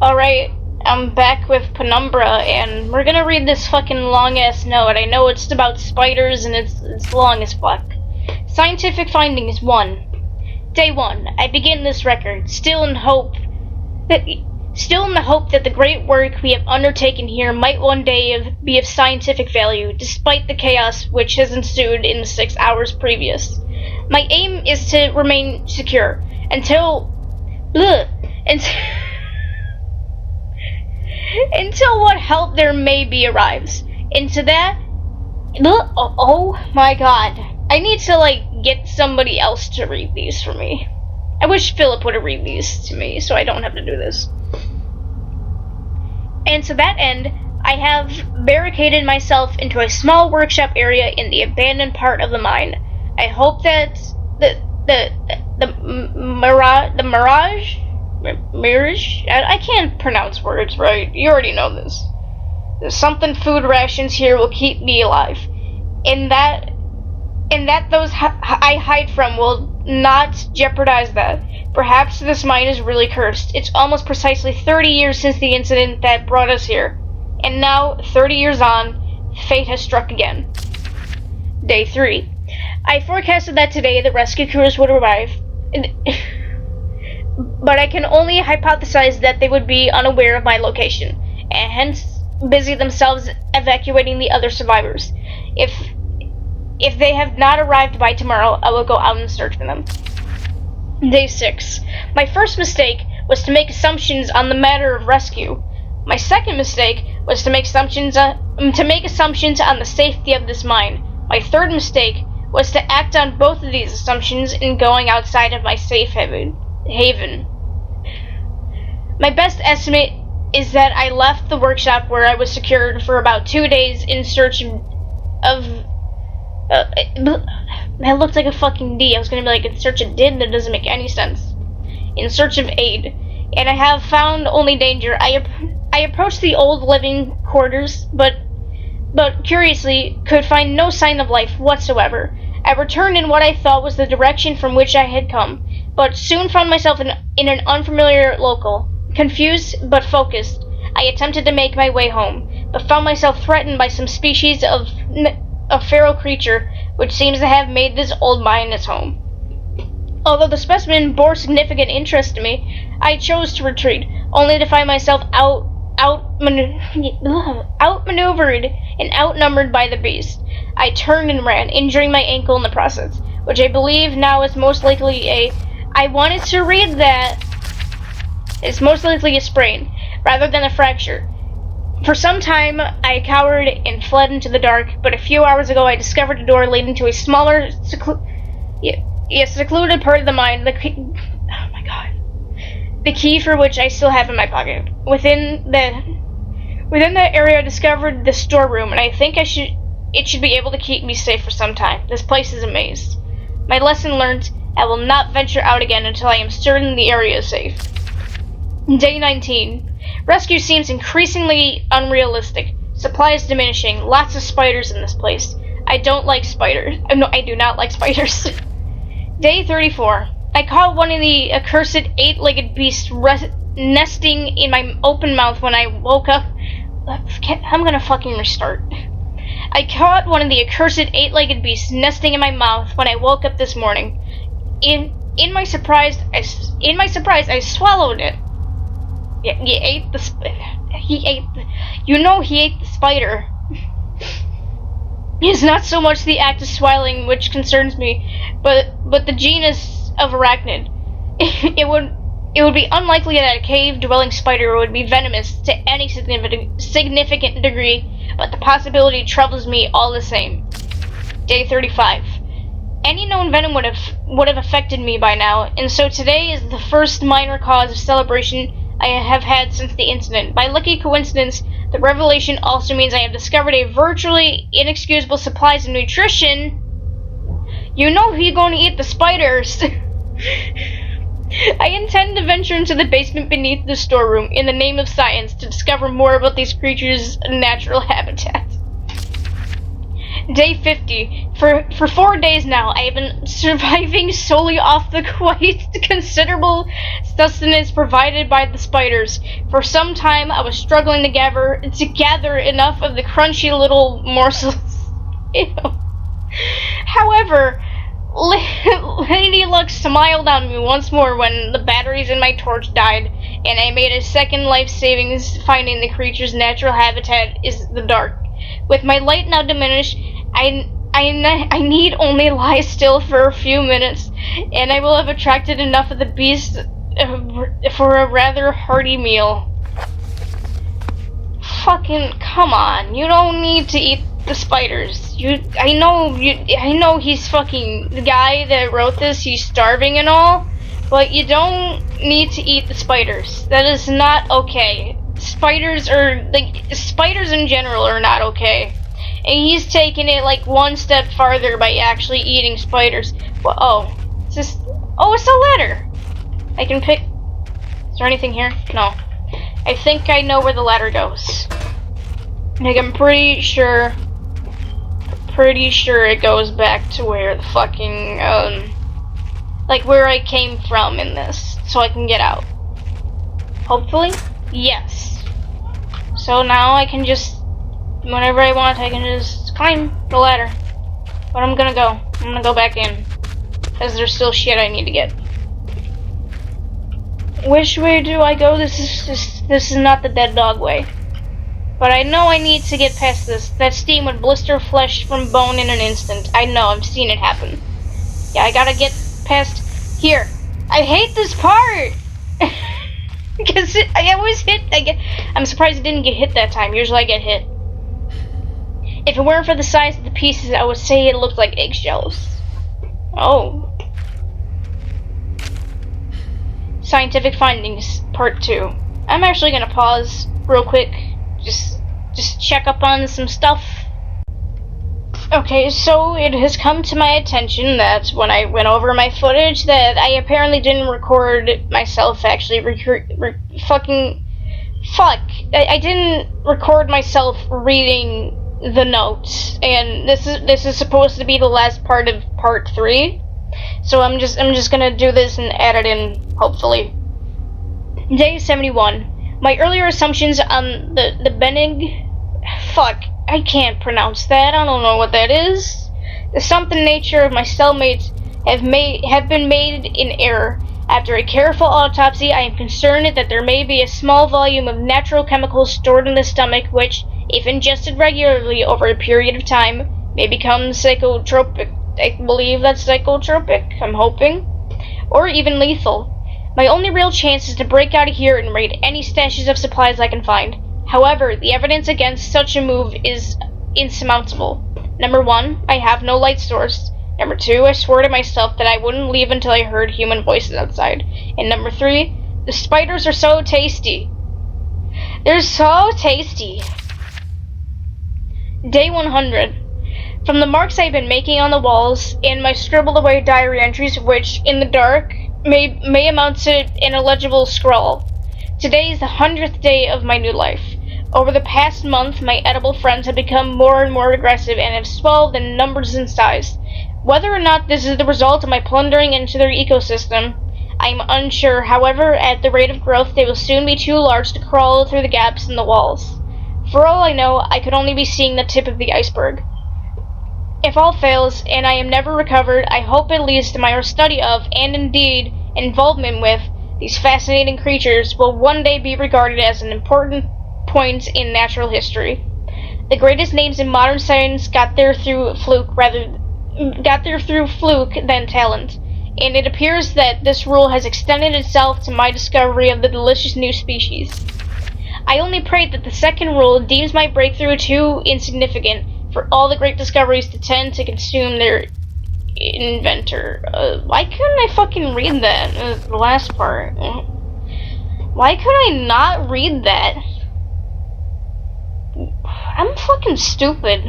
Alright, I'm back with Penumbra, and we're gonna read this fucking long-ass note. I know it's about spiders, and it's long as fuck. Scientific findings 1. Day 1. I begin this record, still in the hope that the great work we have undertaken here might one day be of scientific value, despite the chaos which has ensued in the 6 hours previous. My aim is to remain secure until what help there may be arrives. Into that, oh my god, I need to get somebody else to read these for me. I wish Philip would have read these to me so I don't have to do this. And to that end, I have barricaded myself into a small workshop area in the abandoned part of the mine. I hope that the mirage? I can't pronounce words right. You already know this. There's something food rations here will keep me alive. And that those I hide from will not jeopardize that. Perhaps this mine is really cursed. It's almost precisely 30 years since the incident that brought us here. And now, 30 years on, fate has struck again. Day 3. I forecasted that today the rescue crews would arrive. But I can only hypothesize that they would be unaware of my location, and hence busy themselves evacuating the other survivors. If they have not arrived by tomorrow, I will go out and search for them. Day 6. My first mistake was to make assumptions on the matter of rescue. My second mistake was to make assumptions on the safety of this mine. My third mistake was to act on both of these assumptions in going outside of my safe haven. My best estimate is that I left the workshop where I was secured for about 2 days in search of that looked like a fucking D. I was gonna be like, in search of did, that doesn't make any sense. In search of aid. And I have found only danger. I approached the old living quarters, but curiously, could find no sign of life whatsoever. I returned in what I thought was the direction from which I had come, but soon found myself in an unfamiliar local. Confused, but focused, I attempted to make my way home, but found myself threatened by some species of feral creature which seems to have made this old mine its home. Although the specimen bore significant interest to me, I chose to retreat, only to find myself outmaneuvered and outnumbered by the beast. I turned and ran, injuring my ankle in the process, which I believe now is most likely I wanted to read that. It's most likely a sprain, rather than a fracture. For some time, I cowered and fled into the dark, but a few hours ago I discovered a door leading to a smaller, secluded part of the mine. The key for which I still have in my pocket. Within that area, I discovered the storeroom, and I think it should be able to keep me safe for some time. This place is a maze. My lesson learned: I will not venture out again until I am certain the area is safe. Day 19. Rescue seems increasingly unrealistic. Supplies diminishing. Lots of spiders in this place. I don't like spiders. No, I do not like spiders. Day 34. I caught one of the accursed 8-legged beasts nesting in my open mouth when I woke up. I'm gonna fucking restart. I caught one of the accursed 8-legged beasts nesting in my mouth when I woke up this morning. In my surprise, I swallowed it. Yeah, he ate the spider. It's not so much the act of swallowing which concerns me, but the genus of arachnid. It would be unlikely that a cave-dwelling spider would be venomous to any significant degree, but the possibility troubles me all the same. Day 35. Any known venom would have affected me by now, and so today is the first minor cause of celebration I have had since the incident. By lucky coincidence, the revelation also means I have discovered a virtually inexcusable supplies of nutrition. You know he's going to eat the spiders. I intend to venture into the basement beneath the storeroom in the name of science to discover more about these creatures' natural habitat. Day 50. For 4 days now, I have been surviving solely off the quite considerable sustenance provided by the spiders. For some time, I was struggling to gather enough of the crunchy little morsels. Ew. However, Lady Luck smiled on me once more when the batteries in my torch died, and I made a second life savings, finding the creature's natural habitat is the dark. With my light now diminished, I need only lie still for a few minutes, and I will have attracted enough of the beast for a rather hearty meal. Fucking come on! You don't need to eat the spiders. I know he's fucking the guy that wrote this. He's starving and all, but you don't need to eat the spiders. That is not okay. Spiders in general are not okay. And he's taking it like one step farther by actually eating spiders. Well, it's a ladder. I can pick. Is there anything here? No. I think I know where the ladder goes. Like, I'm pretty sure it goes back to where the fucking, like where I came from in this, so I can get out. Hopefully? Yes. So now I can just, whenever I want, I can just climb the ladder. But I'm gonna go back in, because there's still shit I need to get. Which way do I go? This is not the dead dog way. But I know I need to get past this. That steam would blister flesh from bone in an instant. I know, I've seen it happen. Yeah, I gotta get past here. I hate this part! Because I always hit, I'm surprised it didn't get hit that time. Usually I get hit. If it weren't for the size of the pieces, I would say it looked like eggshells. Oh. Scientific findings, part 2. I'm actually gonna pause real quick. Just check up on some stuff. Okay, so it has come to my attention that when I went over my footage that I apparently didn't record myself actually I didn't record myself reading the notes, and this is supposed to be the last part of part 3. So I'm just gonna do this and add it in, hopefully. Day 71. My earlier assumptions on the Benig... Fuck, I can't pronounce that. I don't know what that is. The something nature of my cellmates have been made in error. After a careful autopsy, I am concerned that there may be a small volume of natural chemicals stored in the stomach which, if ingested regularly over a period of time, may become psychotropic. I believe that's psychotropic, I'm hoping. Or even lethal. My only real chance is to break out of here and raid any stashes of supplies I can find. However, the evidence against such a move is insurmountable. Number 1, I have no light source. Number 2, I swore to myself that I wouldn't leave until I heard human voices outside. And number 3, the spiders are so tasty. They're so tasty. Day 100. From the marks I've been making on the walls and my scribbled away diary entries, which, in the dark, may amount to an illegible scrawl. Today is the 100th day of my new life. Over the past month, my edible friends have become more and more aggressive and have swelled in numbers and size. Whether or not this is the result of my plundering into their ecosystem, I am unsure. However, at the rate of growth, they will soon be too large to crawl through the gaps in the walls. For all I know, I could only be seeing the tip of the iceberg. If all fails, and I am never recovered, I hope at least my study of, and indeed involvement with, these fascinating creatures will one day be regarded as an important point in natural history. The greatest names in modern science got there through fluke than talent, and it appears that this rule has extended itself to my discovery of the delicious new species. I only pray that the second rule deems my breakthrough too insignificant for all the great discoveries to tend to consume their inventor. Why couldn't I fucking read that? The last part. Why could I not read that? I'm fucking stupid.